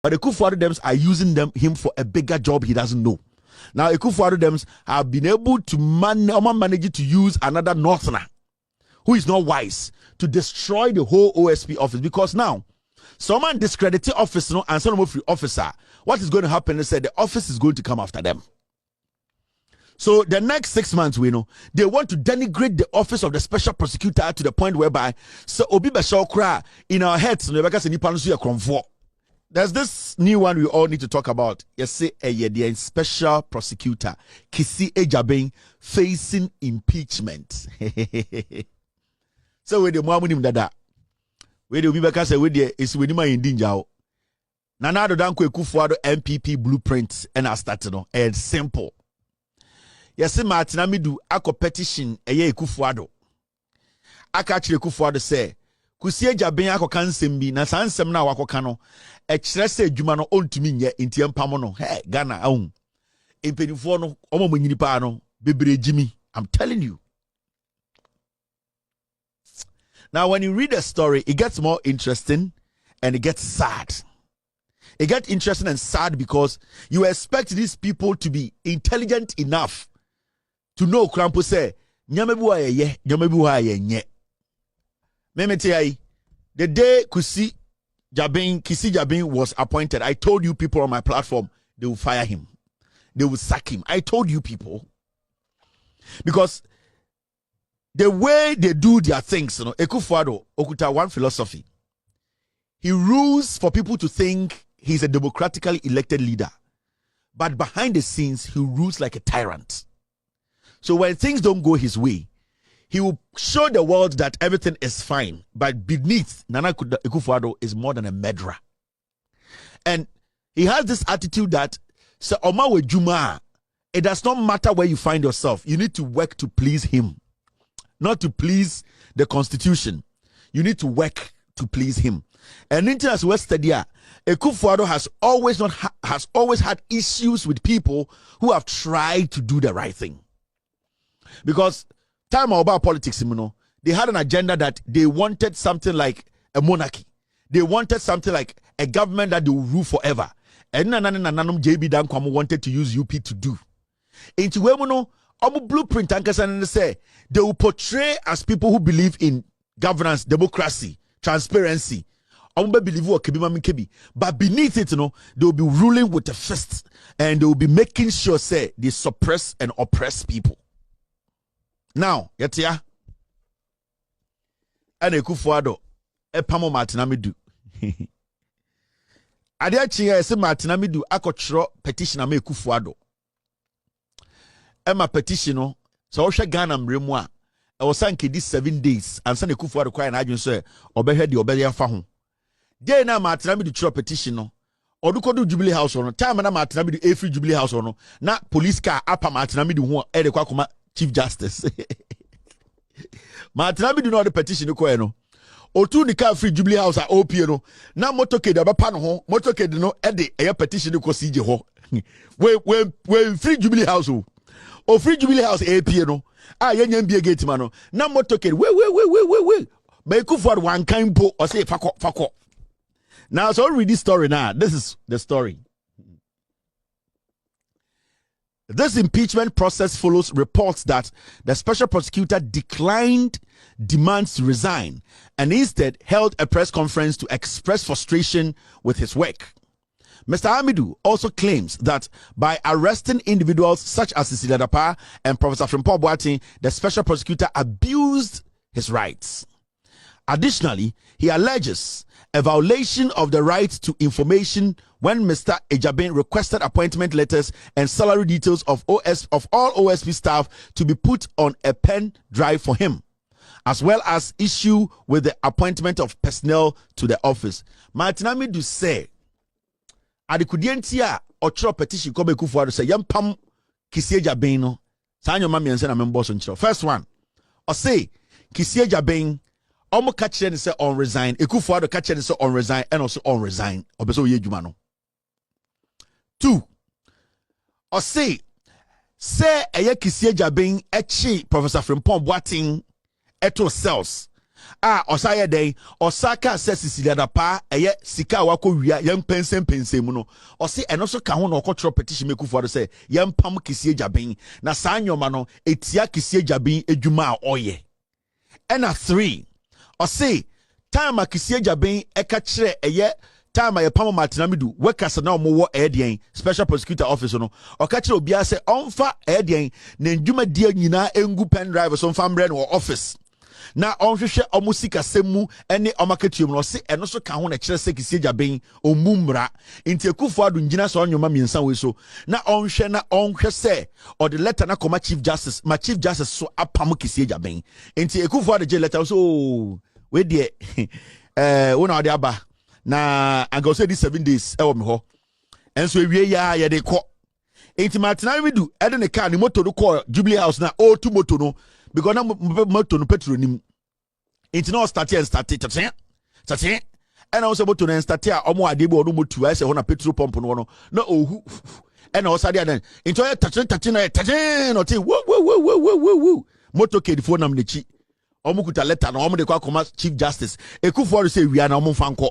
But the Akufo-Addo are using him for a bigger job he doesn't know. Now, Akufo-Addo have been able to manage to use another Northerner who is not wise to destroy the whole OSP office, because now someone discredited office and some free officer. What is going to happen is that the office is going to come after them. So the next 6 months, we know they want to denigrate the office of the special prosecutor to the point whereby so Obi Bashokra in our heads, there's this new one we all need to talk about. You say the special prosecutor Kisi Ejabeng facing impeachment. So with the Muamunim Dada, with the Bibaka say with the is with my Indinjao. Nana do Danko Akufo-Addo MPP blueprint and I started on. It's simple. Yes, Martin Amidu ako petition eye Akufo-Addo. Aka kire Akufo-Addo say Kusi Ejabeng ako kansem bi na sansem na wakoka no e kire se adwuma no ontumi nye ntie mpamo no hey Ghana ahun empenifo no omo nyinipa no bebre jimi. I'm telling you. Now when you read the story, it gets more interesting and it gets sad. It gets interesting and sad because you expect these people to be intelligent enough to know Krampo say nyamebu aye nyamebu aye nye. Memete the day Kisi Jabeng was appointed, I told you people on my platform they will fire him. They will sack him. I told you people. Because the way they do their things, Akufo-Addo okuta one philosophy. He rules for people to think he's a democratically elected leader. But behind the scenes, he rules like a tyrant. So when things don't go his way, he will show the world that everything is fine. But beneath, Nana Akufo-Addo is more than a murderer. And he has this attitude that, so Omawe Juma, it does not matter where you find yourself. You need to work to please him. Not to please the constitution. You need to work to please him. And in as West Stadia, Akufo-Addo has always had issues with people who have tried to do the right thing. Because time about politics, they had an agenda that they wanted something like a monarchy. They wanted something like a government that they will rule forever. And Nananum JB Dankwamo wanted to use UP to do. Into Wemono, blueprint and say they will portray as people who believe in governance, democracy, transparency. But beneath it, they will be ruling with a fist and they will be making sure say they suppress and oppress people. Now, Yatia and Akufo-Addo, Epamo Martin Amidu. Adiachia say Martin Amidu akotro petition ame Akufo-Addo. Emma petition so Osha Ghana mremwa e was sank this 7 days and send Akufo-Addo kwa na adwun so obehwe de obele afa ho dey na Martin Amidu tro petition no odukodu Jubilee House no time na Martin Amidu free Jubilee House no na police car apa Martin Amidu ho e de kwa koma Chief Justice Martin Amidu no the petition ko e no otu ni car free Jubilee House a OP no na motorcade abapa no ho motorcade no e de e petition ko CJ ho we free Jubilee House o free Jubilee House AP no yenya mbie gate man no na motorcade we make Akufo-Addo one kind po or say fako. Now so read this story now. This is the story. This impeachment process follows reports that the special prosecutor declined demands to resign and instead held a press conference to express frustration with his work. Mr. Amidu also claims that by arresting individuals such as Cecilia Dapa and Professor Frimpong Boateng, the special prosecutor abused his rights. Additionally, he alleges a violation of the right to information when Mr. Ejabeng requested appointment letters and salary details of all OSP staff to be put on a pen drive for him, as well as issue with the appointment of personnel to the office. Martin Amidu say, adikudientia ochro petition ko be Akufo-Addo say yampam Kisi Ejabeng no sanyo ma miense na membo so nchiro. First one, or say Kisi Ejabeng omo ka kire ni say on resign, Akufo-Addo ka kire ni say on resign and also on resign obeso ye dwuma no. 2, or say eye Kisi Ejabeng echi Professor Frimpong Boateng eto cells Osaya day, Osaka says Siciliana pa, Sika wako wia, young pensem muno, or say, and also Kahon or cultural petition make for say, young Pam Kisie Jabin, na Sanyo Mano, Etia Kisie Jabin, Ejuma oye. And a 3, or say, time a Kisie Jabin, Ekatre, time I Pam Martinamidu, workers now more Edian, Special Prosecutor Officer, no, or catch Obia say, Onfa Edian, Nenjuma dear Nina, Engu pen drivers on farm brand or office. Na onhwehwe omusika semu ene omaketium no se eno so ka ho na kire se kisi jaben omumra nti Akufo Addo ngina so onwoma miensa we so na onhwe se or the letter na koma chief justice so apam kisi jaben nti Akufo Addo je letter so we de wona ode aba na aga so di 7 days e wo me ho enso ewie ya ye de kɔ nti matena we do ede ne car ni motor do kɔ Jubilee House na o tu motor no because na motor no petrol nim it no start and also motor no start here omo ade be ono motu I say ho na petrol pump no na ohu and also there then into touch no te wo motor kid phone nam nechi omo kuta letter na omo de kwa koma chief justice Akufo Addo say wia na omo fa nko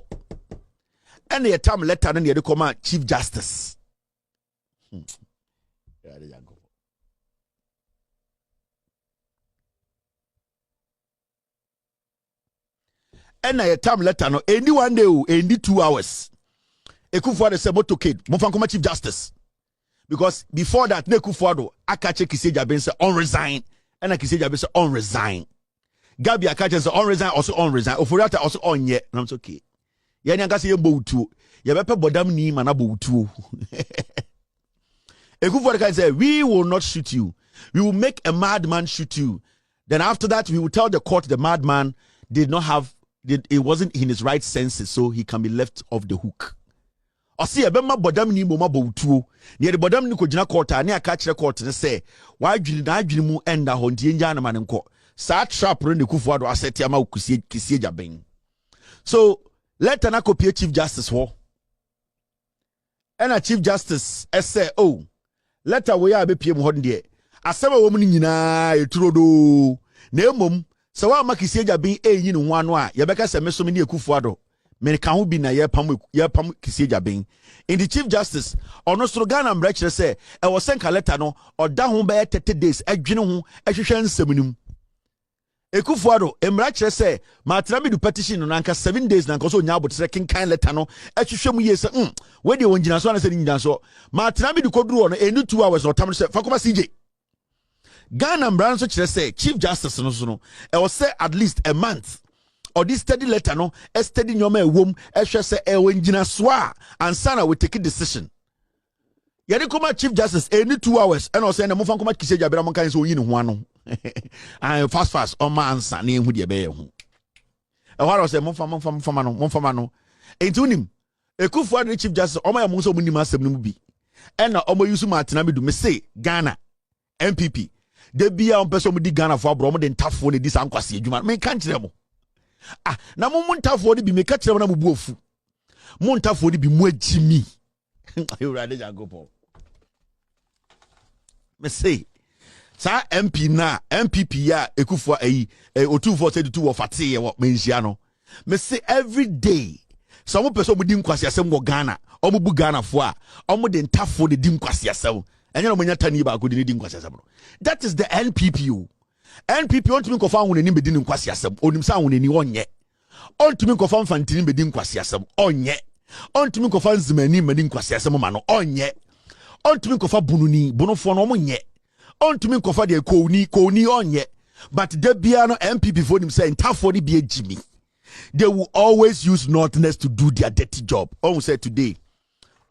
and the time letter na de koma chief justice and a time letter no any 1 day any 2 hours Akufo Addo say motor kid mo fan come chief justice because before that Akufo Addo akache Kisi Jaben say on resign and Kisi Jaben say on resign Gabi akache say on resign also on resign Oforiata also on ye na so okay ye nyanka say yembo utuo ye bepe bodam ni mana bo utuo Akufo Addo say we will not shoot you, we will make a madman shoot you, then after that we will tell the court the madman did not have it wasn't in his right senses, so he can be left off the hook. Or see, Bema Bodam ni Moma Botu, near the Bodam Nikojina court, and near catch the court and say, why did you end the Hontiana man and court? Sat sharp run the Akufo Addo asset Yama Kisi Jaben. So let an copy Chief Justice for and a Chief Justice say, oh, let away I be PM Hondia. A 7 woman in Trudo, Neumum. So wa makisi Jaben yin nwa no a ye beka se meso me ne Akufo Addo me kan ho bi na ye pam Kisi Jaben in the chief justice ono soro Ghana mbra kire se e wo senka letter no oda ho be 30 days adwene ho ehwehwe nsamunum Akufo Addo mbra kire se matena me du petition no anka 7 days na nko so nya abotre kinkan letter no ehwehwe mu ye se we de won gina so na se nyina so matena me du koduru no eni 2 hours no tam se fakoma CJ Ghana Brand so kire say chief justice no e was say at least a month or this steady letter no a steady nyoma ewom e hwe say e wongina so a ansana we take a decision yede koma chief justice any 2 hours and also na mo fan koma Kisi Jaben am kan so yin ho ano and fast on ma ansa na ehu de be ye ho e waro say mo fama no entunim Akufo Addo chief justice o ma ya mo so mo nim asem no bi e na o mo yusu matena me du me say Ghana MPP de bia on person di Ghana for abro mo de ntafo ne di san kwase adwuma me kan kire mo na mo ntafo de bi me ka kire mo na mo bu ofu mo ntafo de bi mo agimi ayo rade jagopo me say sa MP na MPP ya Akufo ayi O242 wo fate ye wo menhia no me say every day so mo person mo di nkwase asem wo Ghana o mo bu Ghana fo a o mo de ntafo de di nkwase asem that is the NPP. NPP want to me confirm when any bedin nkwasi asem. Onim sa when any onye. On to me confirm fantini bedin nkwasi asem. Onye. On to me confirm zimani bedin nkwasi asem ma no onye. On to me confirm bununi bonofo no monye. On to me confirm de koni onye. But the biano NPP for him say ntafo ni be Jimmy. They will always use Northerners to do their dirty job. Almost said today.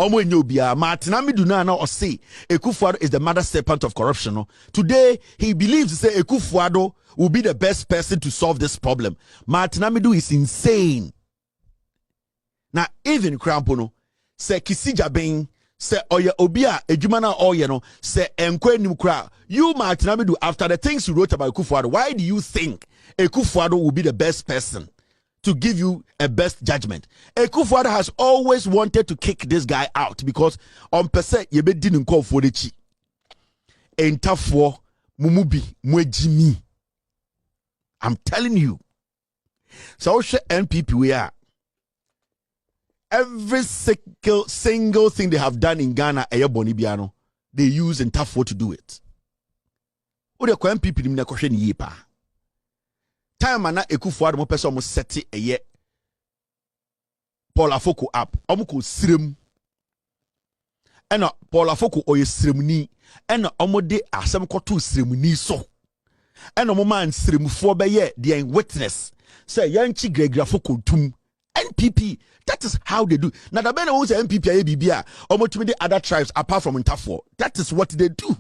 Omo enyobia matena me du na o say Akufo Addo is the mother serpent of corruption no. Today he believes say Akufo Addo will be the best person to solve this problem. Matena me du is insane. Now even Krampo no say Kisi Jaben say oye obia adwuma na oye no say enko anim kra you matena me du after the things you wrote about Akufo Addo, why do you think Akufo Addo will be the best person to give you a best judgment? Akufo Addo has always wanted to kick this guy out because on percent ye be din nko for the chi entafo mumubi mwejimi. I'm telling you, So NPP we are. Every single thing they have done in Ghana, Bonibiano, they use Ntafo to do it. Ode kwa NPP ni mna kohwe ni yipa. Time na Ekufuado mo pese mo seti eye Paul Afoko app. Omo ko sirem. Ena Paul Afoko oye siremni. Ena omo de asem koto siremni so. Ena mo man siremfo be ye the witness. Say yanchi Gregory Afoko tum. NPP, that is how they do. Now the men who say NPP are ABBA, almost the other tribes apart from Ntafo. That is what they do.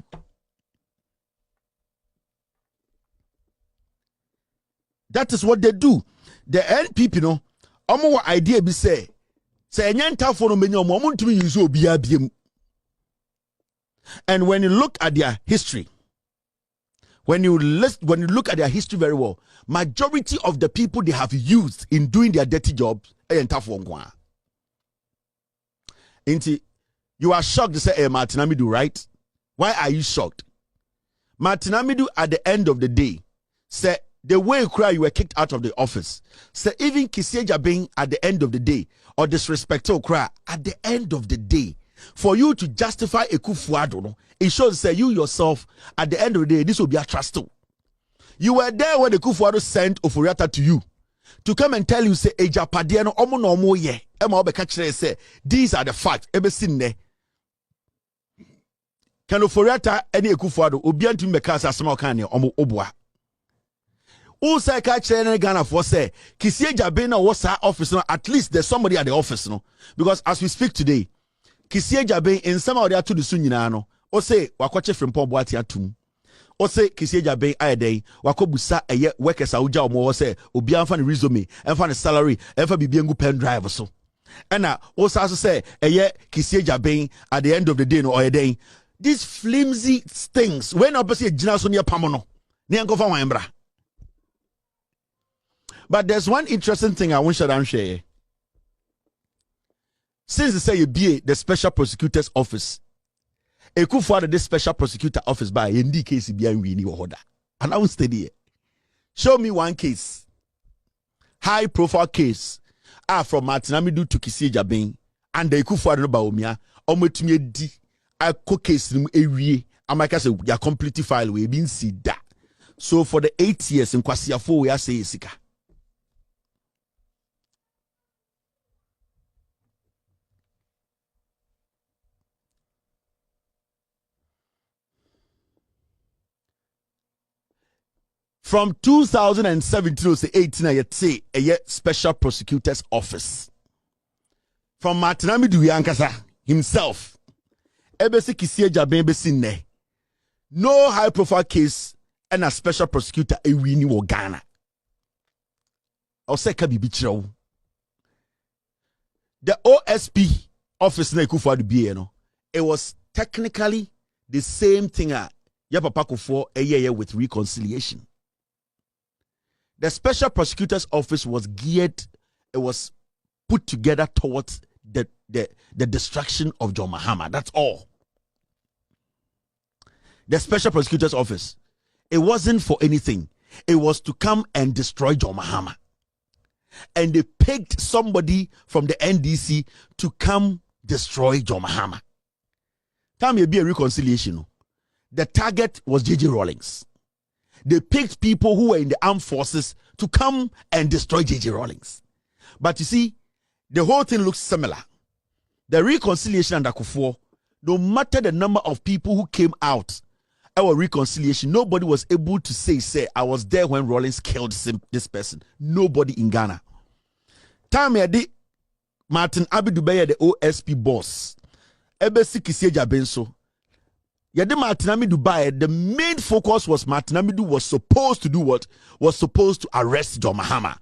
That is what they do. The NPP, no, almost idea be say Ntafo no many omo to use obiya biem. And when you look at their history, when you look at their history very well, majority of the people they have used in doing their dirty jobs are Ntafo ngwa. You are shocked to say Martin Amidu, right? Why are you shocked? Martin Amidu at the end of the day say the way you cry, you were kicked out of the office. Say even Kisieja being at the end of the day, or disrespectful cry at the end of the day, for you to justify Ekufuado, it shows say you yourself at the end of the day, this will be a trust too. You were there when Ekufuado sent Oforiata to you to come and tell you say Eja Padiano omo no omo ye. Ema obeka kire say these are the facts. Ebe sinne. Can Oforiata any Ekufuado obiantu meka asema kan ne omo obua. Who say catch any Ghana for say Kisieja be na was our office no, at least there's somebody at the office no, because as we speak today Kisieja be in some of the to the sunyina no o say wakwache from Pomboati atum o say Kisieja be ayedey wakobusa eye workers awuja omo say obi anfa ne resume enfa ne salary enfa bibia ngu pen drive so ena o say eye Kisieja be at the end of the day no oyedey these flimsy things when opposite gina so near pamono ne enkofa wan bra. But there's one interesting thing I want to share. Since they say you be the special prosecutor's office, Ekufuado this special prosecutor office by NDC case be wini order. And I will stay there. Show me one case, high profile case, from Martin Amidu to Kisieja Ben and the Ekufuado AddoBawumia. Ometumi di a case nim ewie. Amaka say ya complete file we been see that. So for the 8 years in Kwasiafo we are say sika. From 2017 to 18, I say a special prosecutor's office. From Martin Amidu Yankasa himself, Ebesi Kisieja Bembe no high profile case and a special prosecutor a winning or Ghana. I'll say Kabibicho. The OSP office na Ekufuado BNO. It was technically the same thing Yapapako for a year with reconciliation. The special prosecutor's office was geared, it was put together towards the destruction of John Mahama. That's all. The special prosecutor's office, it wasn't for anything. It was to come and destroy John Mahama. And they picked somebody from the NDC to come destroy John Mahama. Time may be a reconciliation. The target was J.J. Rawlings. They picked people who were in the armed forces to come and destroy J.J. Rawlings. But you see, the whole thing looks similar. The reconciliation under Kufuor, no matter the number of people who came out, our reconciliation, nobody was able to say, I was there when Rawlings killed this person. Nobody in Ghana. Time yadi Martin Amidu Beye, the OSP boss. Ebesi Kisieja Benso. Yadi Martin Amidu Beye, the main focus was Martin Amidu was supposed to do what? Was supposed to arrest John Mahama.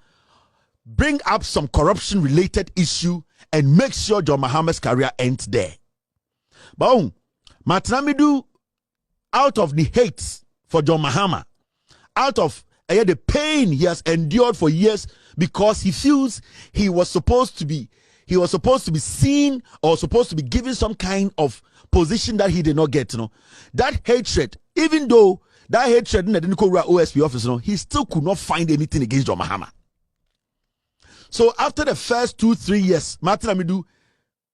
Bring up some corruption related issue and make sure John Mahama's career ends there. But Martin Amidu, out of the hate for John Mahama, out of the pain he has endured for years because he feels he was supposed to be seen or supposed to be given some kind of position that he did not get, that hatred, even though that hatred didn't go to OSP office, he still could not find anything against John Mahama. So after the first 2-3 years, Martin Amidu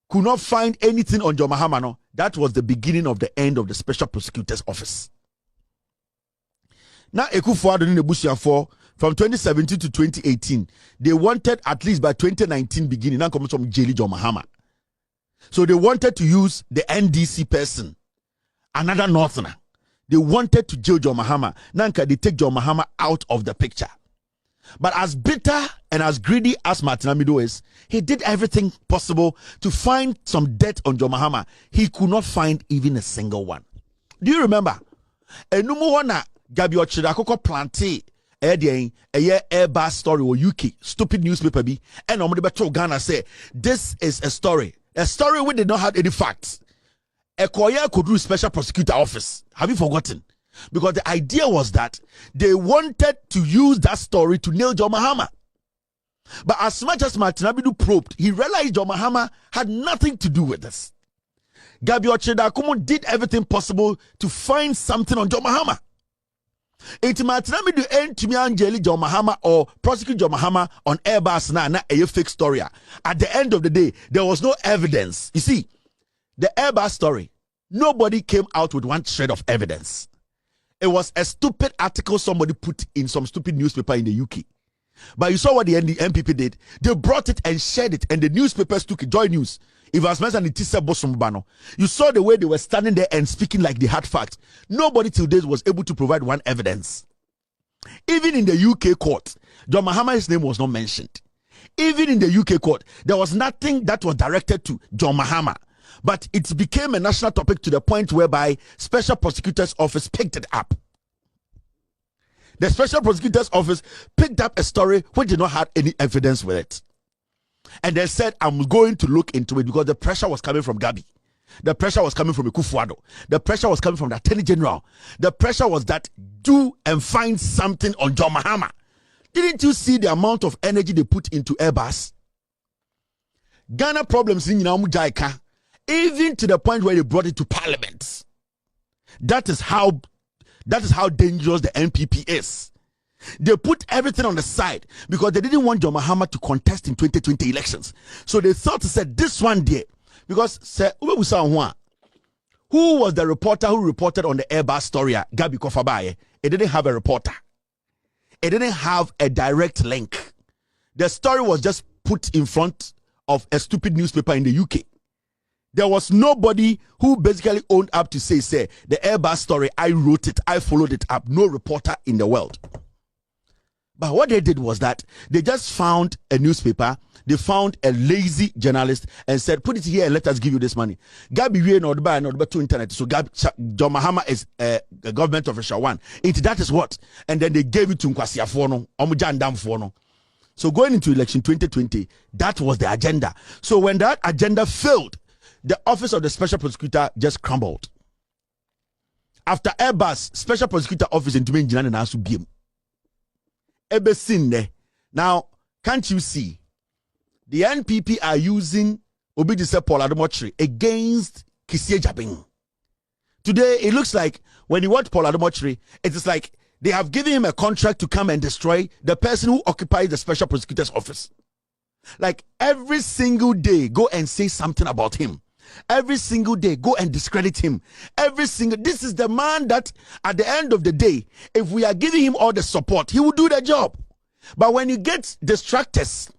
could not find anything on John Mahama. No, that was the beginning of the end of the Special Prosecutor's Office. Now, Ekufuado in the Bushia from 2017 to 2018, they wanted at least by 2019 beginning, now coming from Jelly John Mahama. So they wanted to use the NDC person, another Northerner. They wanted to jail John Mahama. Now they take John Mahama out of the picture. But as bitter and as greedy as Martin Amido is, he did everything possible to find some debt on John Mahama. He could not find even a single one. Do you remember? Enumuwana Gabi Ochidakoko planté airbus story or UK stupid newspaper be and omode Ghana say this is a story we did not have any facts. A Koya could do special prosecutor office. Have you forgotten? Because the idea was that they wanted to use that story to nail John Mahama. But as much as Martin Abidu probed, he realized John Mahama had nothing to do with this. Gabi Ochidakoko did everything possible to find something on John Mahama. It Martin Abidu end to me Angeli John Mahama or prosecute John Mahama on Airbus na a fake story. At the end of the day, there was no evidence. You see, the Airbus story, nobody came out with one shred of evidence. It was a stupid article somebody put in some stupid newspaper in the UK. But you saw what the NPP did. They brought it and shared it, and the newspapers took it. Joy News. If I was mentioning you saw the way they were standing there and speaking like they had facts. Nobody till this was able to provide one evidence. Even in the UK court, John Mahama's name was not mentioned. Even in the UK court, there was nothing that was directed to John Mahama. But it became a national topic to the point whereby Special Prosecutor's Office picked it up. The Special Prosecutor's Office picked up a story which did not have any evidence with it. And they said, I'm going to look into it because the pressure was coming from Gabi. The pressure was coming from Ekufuado. The pressure was coming from the Attorney General. The pressure was that do and find something on John Mahama. Didn't you see the amount of energy they put into Airbus? Ghana problems in Jaika, even to the point where they brought it to Parliament. That is how dangerous the NPP is. They put everything on the side because they didn't want John Mahama to contest in 2020 elections. So they thought to say this one day, because who was the reporter who reported on the Airbus story? Gabi Kofabaye. It didn't have a reporter. It didn't have a direct link. The story was just put in front of a stupid newspaper in the UK. There was nobody who basically owned up to say the Airbus story, I wrote it, I followed it up. No reporter in the world. But what they did was that they just found a newspaper, they found a lazy journalist and said, put it here and let us give you this money. Gabi we not buy to internet. So John Mahama is a government official one. That is what. And then they gave it to Nkwasi Afono, Omujandam Fono. So going into election 2020, that was the agenda. So when that agenda failed, the office of the Special Prosecutor just crumbled. After Airbus, Special Prosecutor Office in Tumenjina and Asu Biem. Now, can't you see? The NPP are using Obidise Paul Adomochiri against Kisie Jabin. Today, it looks like when you watch Paul Adomochiri, it is like they have given him a contract to come and destroy the person who occupies the Special Prosecutor's Office. Like every single day, go and say something about him. Every single day, go and discredit him. This is the man that at the end of the day, if we are giving him all the support, he will do the job. But when you get distractors,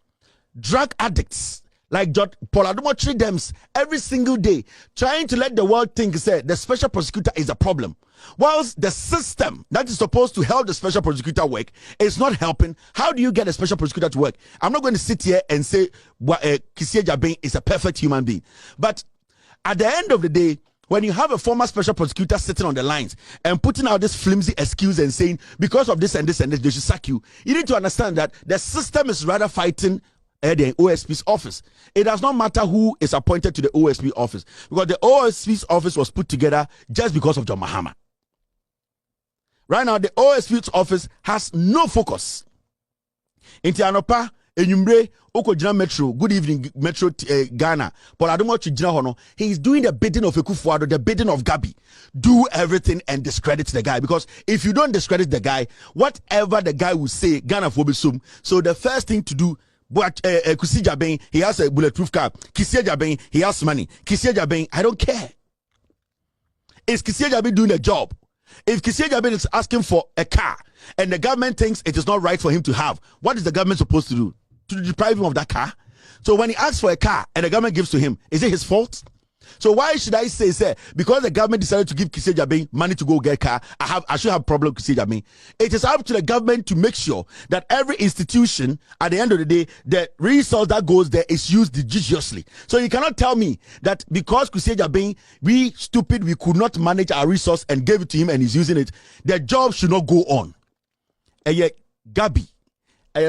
drug addicts, like Paul Adomochiri Dems, every single day, trying to let the world think, say, the Special Prosecutor is a problem. Whilst the system that is supposed to help the Special Prosecutor work is not helping, how do you get a Special Prosecutor to work? I'm not going to sit here and say Kisie Jabin is a perfect human being. But at the end of the day, when you have a former Special Prosecutor sitting on the lines and putting out this flimsy excuse and saying, because of this and this and this, they should sack you, you need to understand that the system is rather fighting the OSP's office. It does not matter who is appointed to the OSP office, because the OSP's office was put together just because of John Mahama. Right now, the OSP's office has no focus. Inti anopa, enyumbre, oko jina Metro, good evening, Metro Ghana. Paul Adomochiri jina hono. He is doing the bidding of Ekufuado, the bidding of Gabi. Do everything and discredit the guy. Because if you don't discredit the guy, whatever the guy will say, Ghana will be sum. So the first thing to do, But Kusi Jabeng, he has a bulletproof car. Kisia Jabeng, he has money. Kisia Jabeng, I don't care. Is Kisia Jabeng doing a job? If Kisia Jabeng is asking for a car and the government thinks it is not right for him to have, what is the government supposed to do? To deprive him of that car? So when he asks for a car and the government gives to him, is it his fault? So why should I say, because the government decided to give Kisia Jabeng money to go get a car, I should have a problem with Kisia Jabeng? It is up to the government to make sure that every institution, at the end of the day, the resource that goes there is used judiciously. So you cannot tell me that because Kisia Jabeng, we could not manage our resource and gave it to him and he's using it, the job should not go on. And yet, Gabi,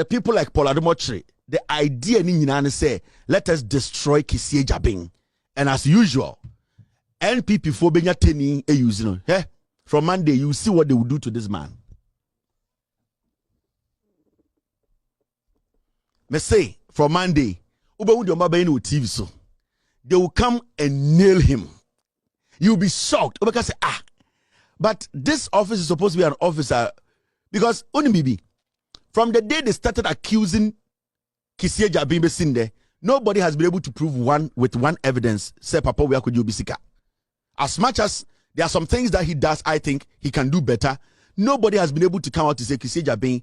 people like Paul Ademotre, the idea ni say, let us destroy Kisia Jabeng. And as usual, NPP for Benya Teni a using from Monday, you see what they will do to this man. Me say from Monday, TV so they will come and nail him. You'll be shocked. Because but this office is supposed to be an officer because Unibibi, from the day they started accusing Kisia Jabeng Besinde, nobody has been able to prove one evidence. Say Papa we could bisika. As much as there are some things that he does, I think he can do better. Nobody has been able to come out to say Kisia Jabeng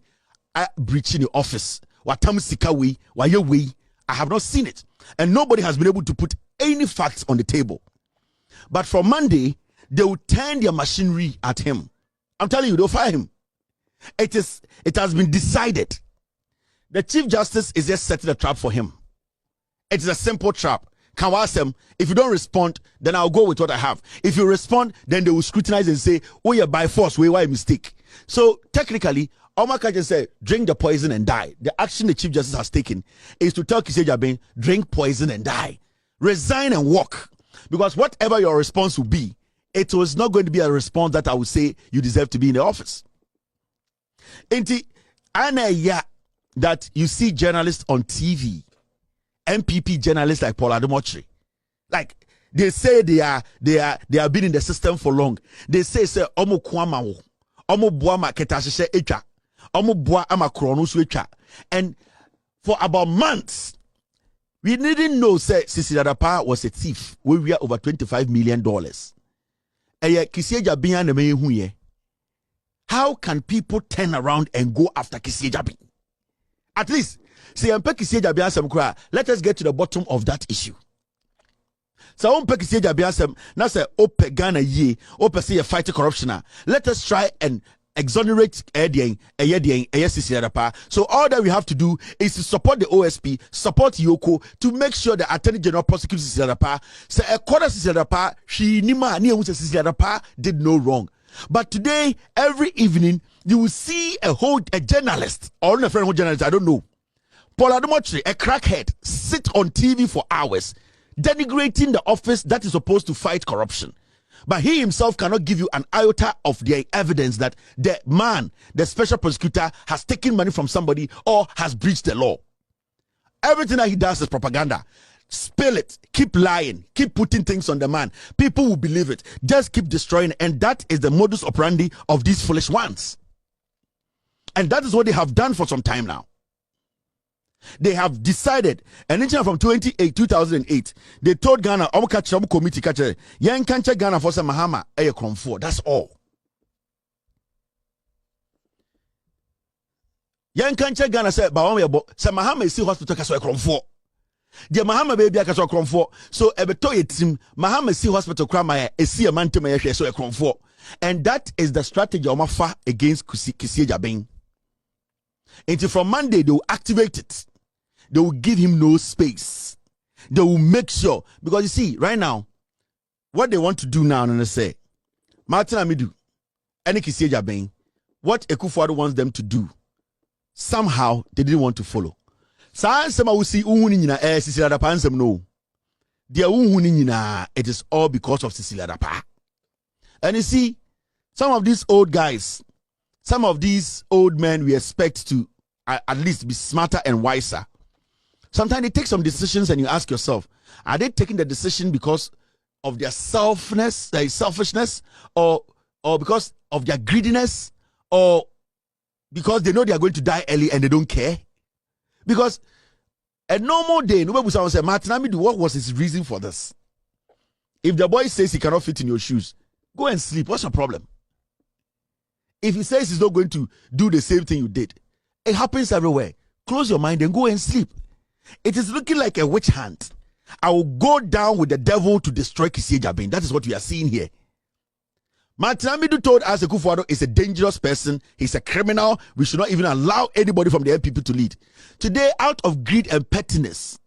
breaching the office. Watam sika we, I have not seen it. And nobody has been able to put any facts on the table. But from Monday, they will turn their machinery at him. I'm telling you, they'll fire him. It has been decided. The Chief Justice is just setting a trap for him. It is a simple trap. Can I ask them, if you don't respond, then I'll go with what I have. If you respond, then they will scrutinize and say, oh, you're by force, why a mistake? So technically, Omaka just said, drink the poison and die. The action the Chief Justice has taken is to tell Kisia Jabeng, drink poison and die. Resign and walk. Because whatever your response will be, it was not going to be a response that I would say you deserve to be in the office. That you see journalists on TV, MPP journalists like Paul Ademotre, like they say they have been in the system for long. They say omo kwama wo, omo boama ketasheshe echa, omo boa ama krono su echa. And for about months, we didn't know say Sisi Dadapa was a thief. We were over $25 million. Kisia Jabeng na me hu ye. How can people turn around and go after Kisia Jabeng? At least let us get to the bottom of that issue. So now say ope Ghana ye, ope say fight corruption. Let us try and exonerate so all that we have to do is to support the OSP, support Yoko to make sure the Attorney General prosecutes Sisi say a quarter Sisi she nima ni Sisi did no wrong. But today, every evening, you will see a journalist or a friend who journalist, I don't know. Paul Ademotre, a crackhead, sit on TV for hours, denigrating the office that is supposed to fight corruption. But he himself cannot give you an iota of the evidence that the man, the special prosecutor, has taken money from somebody or has breached the law. Everything that he does is propaganda. Spill it, keep lying, keep putting things on the man. People will believe it. Just keep destroying, and that is the modus operandi of these foolish ones. And that is what they have done for some time now. They have decided, and in from 2008, they told Ghana, committee catcher, Yan can't Ghana for some Mahama, that's all. Yan can't Ghana said, Bawumia, some Mahama is still hospital castle for. The Mahama baby castle for. So Ebetoy team, Mahama see hospital crama, a see a man to my so a for. And that is the strategy of Mafa against Kisia Jabeng. Until from Monday, they will activate it. They will give him no space. They will make sure. Because you see, right now, what they want to do now, and they say, Martin Amidu, and Kisia Jabeng, what Ekufuado wants them to do, somehow they didn't want to follow. It is all because of Sisi Ladapa. And you see, some of these old guys, some of these old men we expect to at least be smarter and wiser. Sometimes they take some decisions and you ask yourself, are they taking the decision because of their selfishness, or because of their greediness, or because they know they are going to die early and they don't care? Because A normal day, nobody would say, Martinamidu, what was his reason for this? If the boy says he cannot fit in your shoes, go and sleep. What's your problem? If he says he's not going to do the same thing you did, it happens everywhere. Close your mind and go and sleep. It is looking like a witch hunt. I will go down with the devil to destroy Kisié Jabin. That is what we are seeing here. Martinamidu told us Akufo-Addo is a dangerous person. He's a criminal. We should not even allow anybody from the NPP to lead. Today, out of greed and pettiness,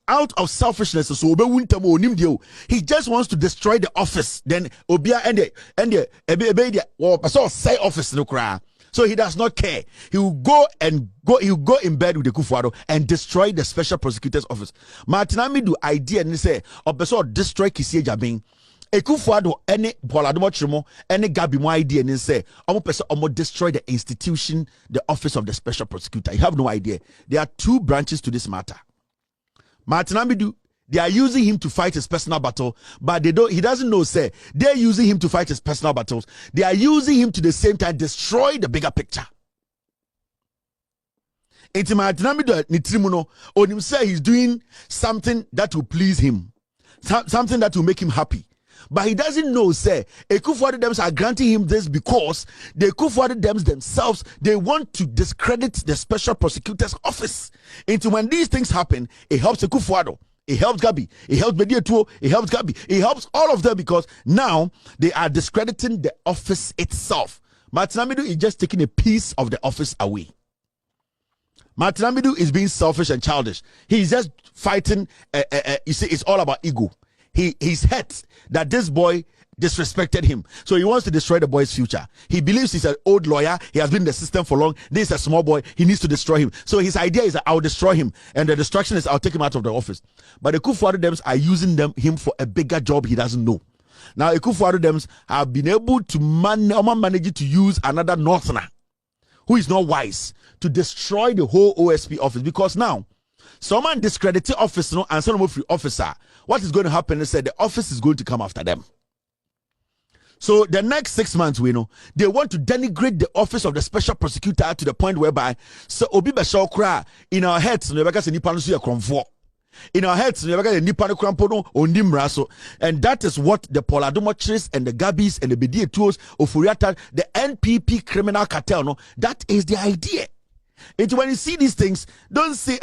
out of selfishness, he just wants to destroy the office. Then Obia say office no cry. So he does not care. He will go in bed with the Akufo-Addo and destroy the special prosecutor's office. Martinamidu idea and say destroy Kisié Jabin. Akufo-Addo any Poladomo any Gabi mo idea and say destroy the institution, the office of the special prosecutor. You have no idea. There are two branches to this matter. Martinamidu, they are using him to fight his personal battle, but he doesn't know, say, they're using him to fight his personal battles. They are using him to the same time destroy the bigger picture. It's Martinamidu Nitrimuno, on him say he's doing something that will please him, something that will make him happy. But he doesn't know, say, Akufo-Addo dems are granting him this because the Akufo-Addo dems themselves, they want to discredit the special prosecutor's office. And when these things happen, it helps Akufo-Addo, it helps Gabi, it helps Bediatuo, it helps Gabi, it helps all of them because now they are discrediting the office itself. Martinamidu is just taking a piece of the office away. Martinamidu is being selfish and childish. He's just fighting, you see, it's all about ego. He's hurt that this boy disrespected him. So he wants to destroy the boy's future. He believes he's an old lawyer. He has been in the system for long. This is a small boy. He needs to destroy him. So his idea is that I'll destroy him. And the destruction is I'll take him out of the office. But the Akufo-Addo dems are using him for a bigger job he doesn't know. Now, Akufo-Addo dems have been able to manage to use another northerner who is not wise to destroy the whole OSP office. Because now, someone discredited office and someone free officer. What is going to happen is that the office is going to come after them. So the next 6 months, we know they want to denigrate the office of the special prosecutor to the point whereby so Obi Bashir Kra in our heads, in our heads, and that is what the Poladomochis and the Gabis and the Bediatuos of Furiata, the NPP criminal cartel, no, that is the idea. And when you see these things, don't say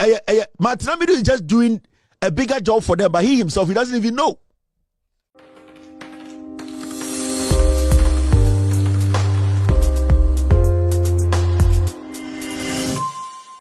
Martinamidu is just doing a bigger job for them, but he himself, he doesn't even know.